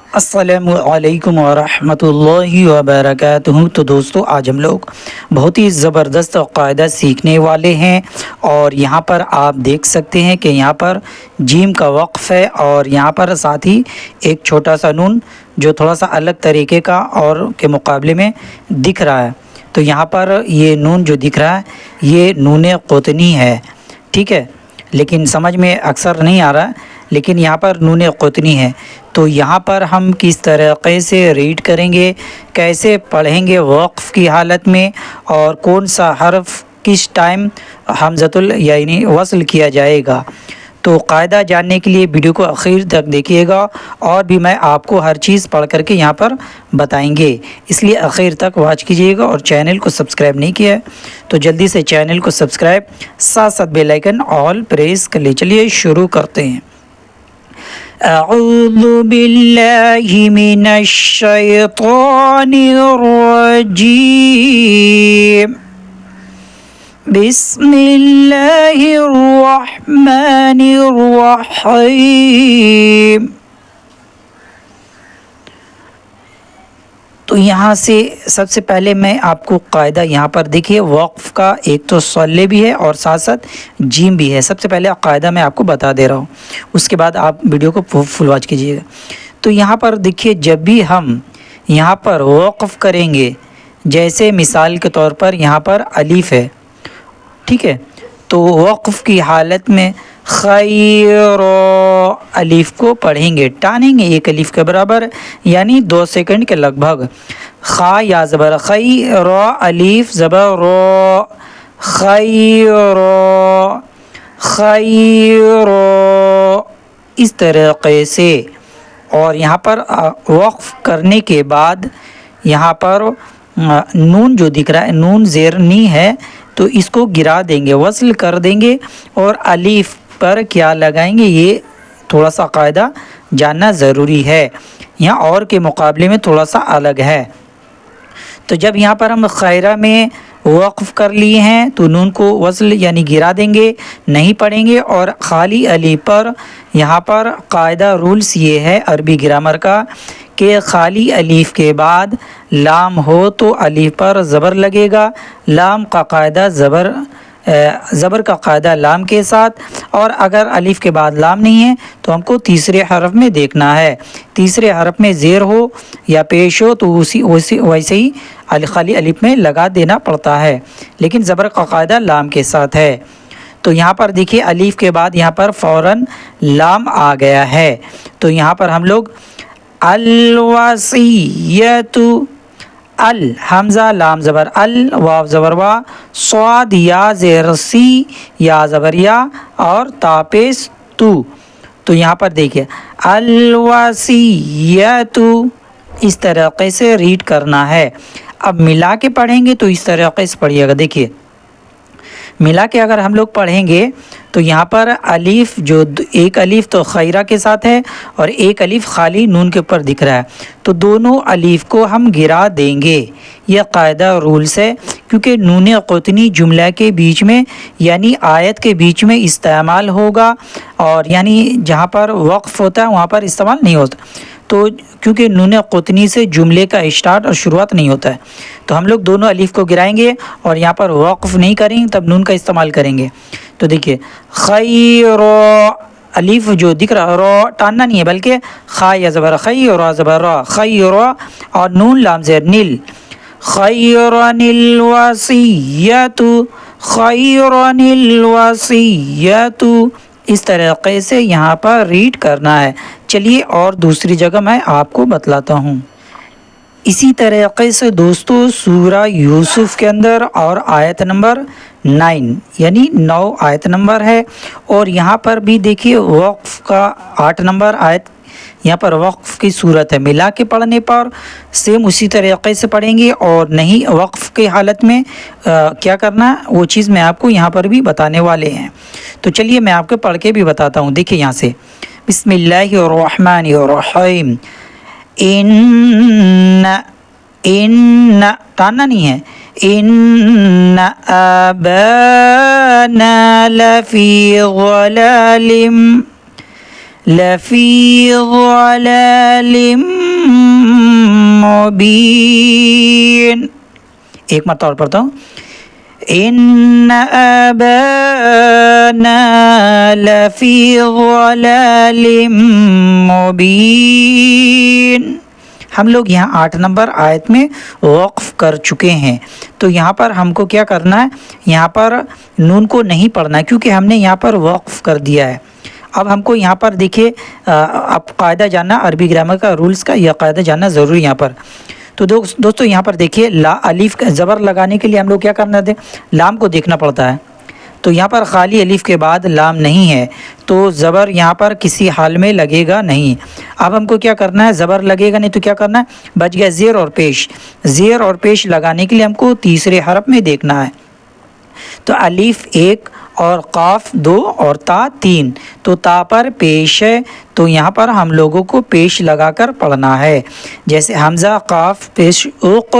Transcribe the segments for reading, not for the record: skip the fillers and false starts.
السلام علیکم ورحمۃ اللہ وبرکاتہ۔ تو دوستو، آج ہم لوگ بہت ہی زبردست قاعدہ سیکھنے والے ہیں، اور یہاں پر آپ دیکھ سکتے ہیں کہ یہاں پر جیم کا وقف ہے، اور یہاں پر ساتھ ہی ایک چھوٹا سا نون جو تھوڑا سا الگ طریقے کا اور کے مقابلے میں دکھ رہا ہے۔ تو یہاں پر یہ نون جو دکھ رہا ہے یہ نون قطنی ہے، ٹھیک ہے، لیکن سمجھ میں اکثر نہیں آ رہا، لیکن یہاں پر نون قطنی ہے۔ تو یہاں پر ہم کس طریقے سے ریڈ کریں گے، کیسے پڑھیں گے وقف کی حالت میں، اور کون سا حرف کس ٹائم حمزۃ یعنی وصل کیا جائے گا، تو قاعدہ جاننے کے لیے ویڈیو کو آخر تک دیکھیے گا، اور بھی میں آپ کو ہر چیز پڑھ کر کے یہاں پر بتائیں گے، اس لیے آخر تک واچ کیجیے گا۔ اور چینل کو سبسکرائب نہیں کیا ہے تو جلدی سے چینل کو سبسکرائب، ساتھ ساتھ بیل آئیکن آل پریس کر لیں۔ چلیے شروع کرتے ہیں۔ اعوذ باللہ من الشیطان الرجیم، بسم اللہ الرحمن الرحیم۔ تو یہاں سے سب سے پہلے میں آپ کو قاعدہ یہاں پر دیکھیے، وقف کا ایک تو صلے بھی ہے اور ساتھ ساتھ جیم بھی ہے۔ سب سے پہلے قاعدہ میں آپ کو بتا دے رہا ہوں، اس کے بعد آپ ویڈیو کو فل واچ کیجیے گا۔ تو یہاں پر دیکھیے، جب بھی ہم یہاں پر وقف کریں گے، جیسے مثال کے طور پر یہاں پر الف ہے، ٹھیک ہے، تو وقف کی حالت میں خیر الف کو پڑھیں گے، ٹانیں گے ایک الف کے برابر، یعنی 2 سیکنڈ کے لگ بھگ۔ خا یا زبر خی، رو الف زبر رو، خیر خیر، اس طریقے سے۔ اور یہاں پر وقف کرنے کے بعد یہاں پر نون جو دکھ رہا ہے، نون زیر نی ہے، تو اس کو گرا دیں گے، وصل کر دیں گے، اور الف پر کیا لگائیں گے، یہ تھوڑا سا قاعدہ جاننا ضروری ہے، یہاں اور کے مقابلے میں تھوڑا سا الگ ہے۔ تو جب یہاں پر ہم خیرہ میں وقف کر لیے ہیں تو نون کو وصل یعنی گرا دیں گے، نہیں پڑھیں گے، اور خالی الف پر یہاں پر قاعدہ رولز یہ ہے عربی گرامر کا کہ خالی الف کے بعد لام ہو تو الف پر زبر لگے گا، لام کا قاعدہ زبر کا قاعدہ لام کے ساتھ، اور اگر الف کے بعد لام نہیں ہے تو ہم کو تیسرے حرف میں دیکھنا ہے، تیسرے حرف میں زیر ہو یا پیش ہو تو ویسے ہی خالی الف میں لگا دینا پڑتا ہے، لیکن زبر کا قاعدہ لام کے ساتھ ہے۔ تو یہاں پر دیکھیے الف کے بعد یہاں پر فوراً لام آ گیا ہے، تو یہاں پر ہم لوگ الوصیۃ، ال حمزہ لام زبر ال، واو زبر وا، صاد یا زیر سی، یا زبر یا، اور تا پیش تو۔ تو یہاں پر دیکھیے الوصیۃ، اس طریقے سے ریڈ کرنا ہے۔ اب ملا کے پڑھیں گے تو اس طریقے سے پڑھیے گا، دیکھیے ملا کے اگر ہم لوگ پڑھیں گے تو یہاں پر الف جو ایک الف تو خیرہ کے ساتھ ہے اور ایک الف خالی نون کے اوپر دکھ رہا ہے، تو دونوں الف کو ہم گرا دیں گے، یہ قاعدہ رولز ہے، کیونکہ نون قطنی جملہ کے بیچ میں یعنی آیت کے بیچ میں استعمال ہوگا، اور یعنی جہاں پر وقف ہوتا ہے وہاں پر استعمال نہیں ہوتا، تو کیونکہ نون قطنی سے جملے کا اسٹارٹ اور شروعات نہیں ہوتا ہے، تو ہم لوگ دونوں الف کو گرائیں گے اور یہاں پر وقف نہیں کریں گے، تب نون کا استعمال کریں گے۔ تو دیکھیے خیر، الف جو دکھ رہا رو ٹاننا نہیں ہے بلکہ خا یا زبر خی، را زبر را، خیر، اور نون لام زیر نیل، خیرن الوصیۃ، خیرن الوصیۃ، اس طریقے سے یہاں پر ریڈ کرنا ہے۔ چلیے اور دوسری جگہ میں آپ کو بتلاتا ہوں۔ اسی طریقے سے دوستو سورہ یوسف کے اندر اور آیت نمبر 9 یعنی 9 آیت نمبر ہے، اور یہاں پر بھی دیکھیے وقف کا 8 نمبر آیت، یہاں پر وقف کی صورت ہے، ملا کے پڑھنے پر سیم اسی طریقے سے پڑھیں گے، اور نہیں وقف کی حالت میں کیا کرنا ہے وہ چیز میں آپ کو یہاں پر بھی بتانے والے ہیں۔ تو چلیے میں آپ کو پڑھ کے بھی بتاتا ہوں، دیکھیے یہاں سے بسم اللہ الرحمن الرحیم، ان ٹاننا نہیں ہے، ان آبانا لفی ضلال مبین. ایک مرتبہ اور پڑھتا ہوں. ان ابانا لفی ضلال مبین. ہم لوگ یہاں 8 نمبر آیت میں وقف کر چکے ہیں. تو یہاں پر ہم کو کیا کرنا ہے, یہاں پر نون کو نہیں پڑھنا ہے کیونکہ ہم نے یہاں پر وقف کر دیا ہے. اب ہم کو یہاں پر دیکھیے, اب قاعدہ جاننا, عربی گرامر کا رولز کا یہ قاعدہ جاننا ضروری یہاں پر. تو دوستو یہاں پر دیکھیے, الف کا زبر لگانے کے لیے ہم لوگ کیا کرنا تھے, لام کو دیکھنا پڑتا ہے. تو یہاں پر خالی الف کے بعد لام نہیں ہے تو زبر یہاں پر کسی حال میں لگے گا نہیں. اب ہم کو کیا کرنا ہے, زبر لگے گا نہیں تو کیا کرنا ہے, بچ گیا زیر اور پیش. زیر اور پیش لگانے کے لیے ہم کو تیسرے حرف میں دیکھنا ہے. تو الف 1 اور قاف 2 اور تا 3. تو تا پر پیش ہے تو یہاں پر ہم لوگوں کو پیش لگا کر پڑھنا ہے. جیسے حمزہ قاف پیش اوق,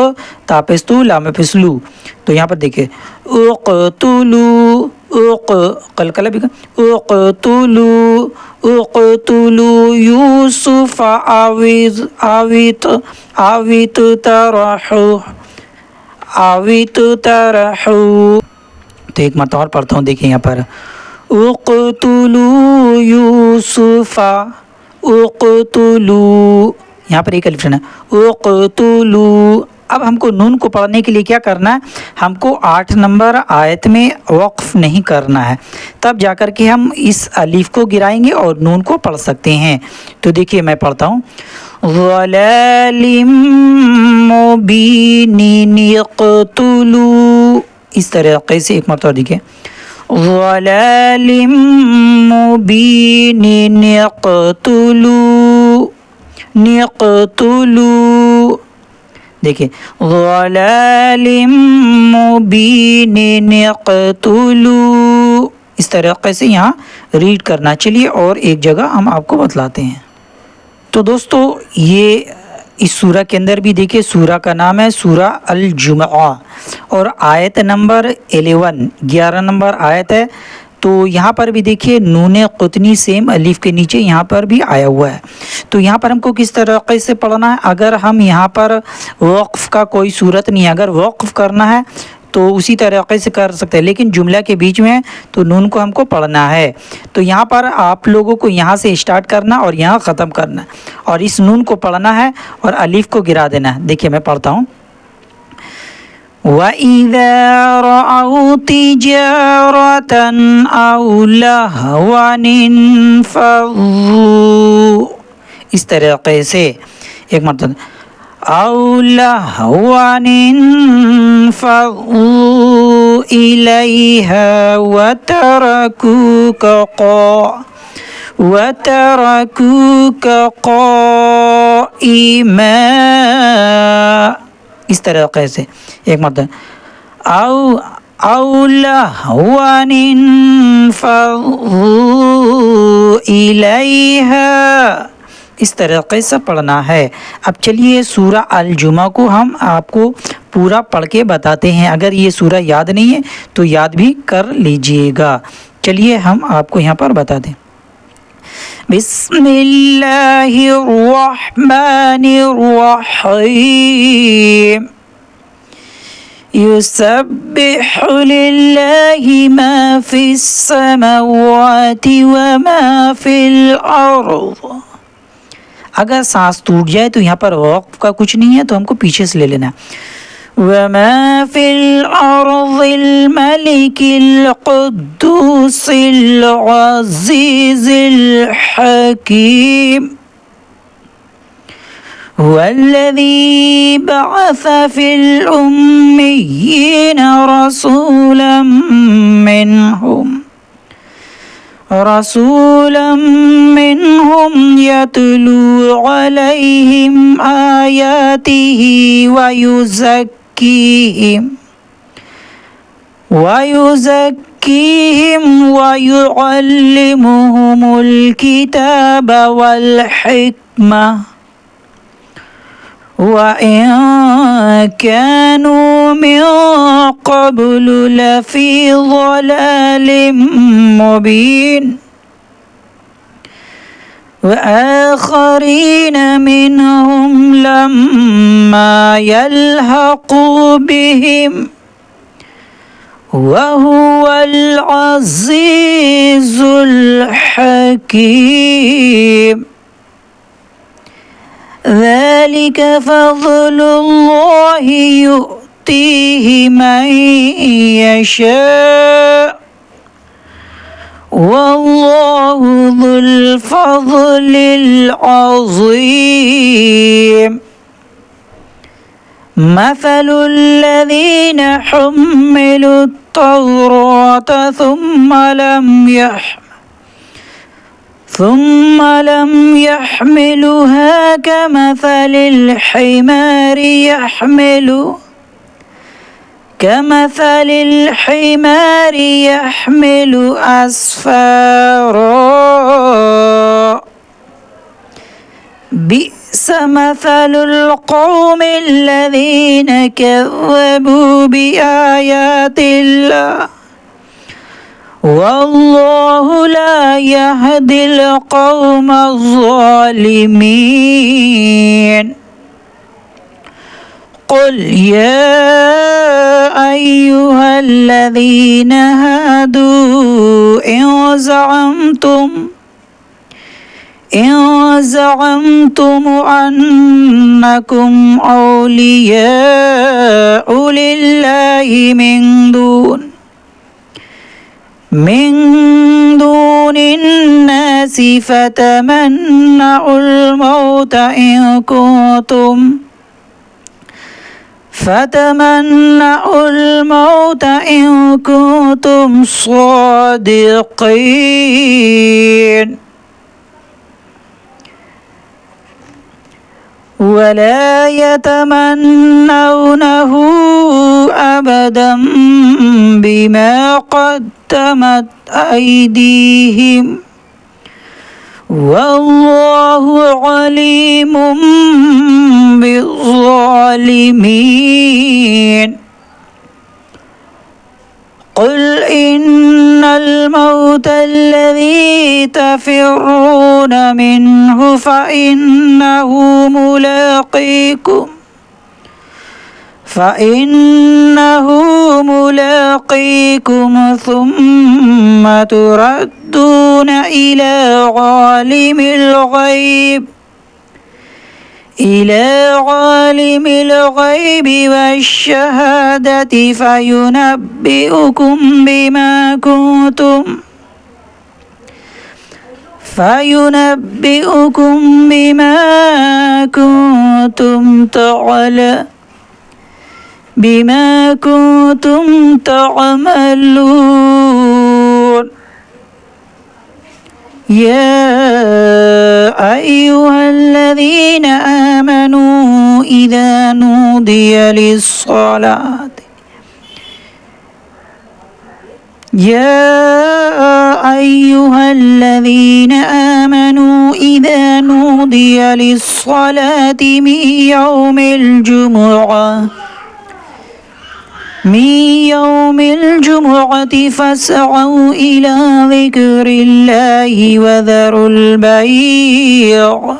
تا پستو لام پسلو. تو یہاں پر دیکھیں اقتلو, اوق قلقلہ بھی, اقتلو اقتلو یوسف آویت ترحو. تو ایک مرتبہ اور پڑھتا ہوں, دیکھیں یہاں پر اقتلو یوسف, اقتلو, یہاں پر ایک الف ہے, اقتلو. اب ہم کو نون کو پڑھنے کے لیے کیا کرنا ہے, ہم کو 8 نمبر آیت میں وقف نہیں کرنا ہے, تب جا کر کے ہم اس الف کو گرائیں گے اور نون کو پڑھ سکتے ہیں. تو دیکھیے میں پڑھتا ہوں, ضلال مبین اقتلو. اس طریقے سے ایک مرتبہ دیکھیں, ضلال مبین اقتلو. دیکھیں ضلال مبین اقتلو. اس طریقے سے یہاں ریڈ کرنا. چلیے اور ایک جگہ ہم آپ کو بتلاتے ہیں. تو دوستو یہ اس سورہ کے اندر بھی دیکھیں, سورہ کا نام ہے سورہ الجمعہ اور آیت نمبر 11 نمبر آیت ہے. تو یہاں پر بھی دیکھیے نون قطنی سیم الف کے نیچے یہاں پر بھی آیا ہوا ہے. تو یہاں پر ہم کو کس طریقے سے پڑھنا ہے, اگر ہم یہاں پر وقف کا کوئی صورت نہیں ہے, اگر وقف کرنا ہے تو اسی طریقے سے کر سکتے ہیں, لیکن جملہ کے بیچ میں تو نون کو ہم کو پڑھنا ہے. تو یہاں پر آپ لوگوں کو یہاں سے اسٹارٹ کرنا اور یہاں ختم کرنا اور اس نون کو پڑھنا ہے اور الف کو گرا دینا ہے. دیکھیے میں پڑھتا ہوں, وَإِذَا رَأَوْا تِجَارَةً أَوْ لَهْوًا انفَضُّوا. اس طریقے سے ایک مرتبہ, أَوْ لَهْوًا انفَضُّوا إِلَيْهَا وَتَرَكُوكَ قَائِمًا. اس طریقے سے ایک مرتبہ, أَوْ لَهْوًا انفَضُّوا إِلَيْهَا. اس طریقے سے پڑھنا ہے. اب چلیے سورہ الجمعہ کو ہم آپ کو پورا پڑھ کے بتاتے ہیں. اگر یہ سورہ یاد نہیں ہے تو یاد بھی کر لیجئے گا. چلیے ہم آپ کو یہاں پر بتا دیں. بسم اللہ الرحمن الرحیم. یسبح للہ ما فی السماوات وما فی الارض. اگر سانس ٹوٹ جائے تو یہاں پر وقف کا کچھ نہیں ہے تو ہم کو پیچھے سے لے لینا. وما فی الارض الملک القدوس العزیز الحکیم. هو الذي بعث في الأميين رسولا منهم يتلو عليهم آياته ويزكيهم ويعلمهم الكتاب والحكمة وَإِن كَانُوا مِن قَبْلُ لَفِي ضَلَالٍ مُّبِينٍ. وآخرين منهم لما يلحقوا بهم وهو العزيز الحكيم ذلك فضل الله يؤتيه من يشاء والله ذو الفضل العظيم مثل الذين حملوا التوراة ثم لم يحملوها كمثل الحمار يحمل أسفارا بئس مثل القوم الذين كذبوا بآيات الله والله لا يهدي القوم الظالمين قل يا أيها الذين هادوا إن زعمتم أنكم أولياء لله من دون الناس فتمنوا الموت إن كنتم صادقين ولا يتمنونه أبدا بما قدمت أيديهم والله عليم بالظالمين قل إن الموت الذي تفرون منه فإنه ملاقيكم ثم تردون إلى عالم الغيب والشهادة فينبئكم بما كنتم تعملون يا أيها الذين آمنوا إذا نودي للصلاة من يوم الجمعة فاسعوا إلى ذكر الله وذروا البيع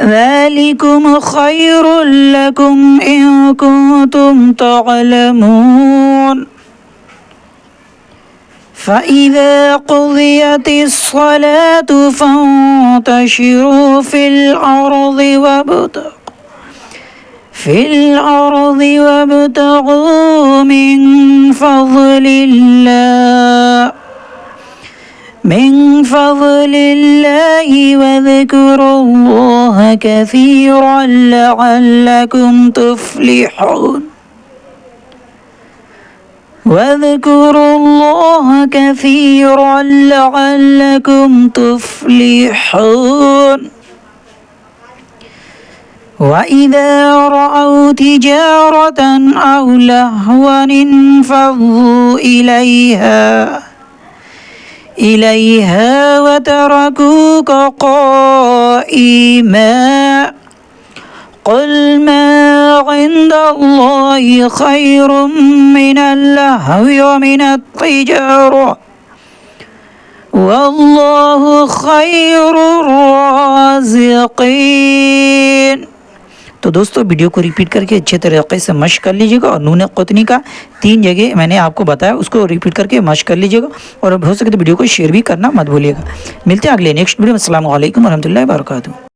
ذلكم خير لكم إن كنتم تعلمون فإذا قضيت الصلاة فانتشروا في الأرض وابتغوا من فضل الله واذكروا الله كثيرا لعلكم تفلحون وإذا رأوا تجارة أو لهوا انفضوا إليها وتركوك قائما قل ما عند الله خير من اللهو ومن التجارة واللہ خیر الرازقین۔ تو دوستو ویڈیو کو ریپیٹ کر کے اچھے طریقے سے مشق کر لیجیے گا، اور نون قطنی کا 3 جگہ میں نے آپ کو بتایا، اس کو ریپیٹ کر کے مشق کر لیجیے گا، اور ہو سکے تو ویڈیو کو شیئر بھی کرنا مت بھولیے گا۔ ملتے ہیں اگلے نیکسٹ ویڈیو میں۔ السلام علیکم ورحمۃ اللہ وبرکاتہ۔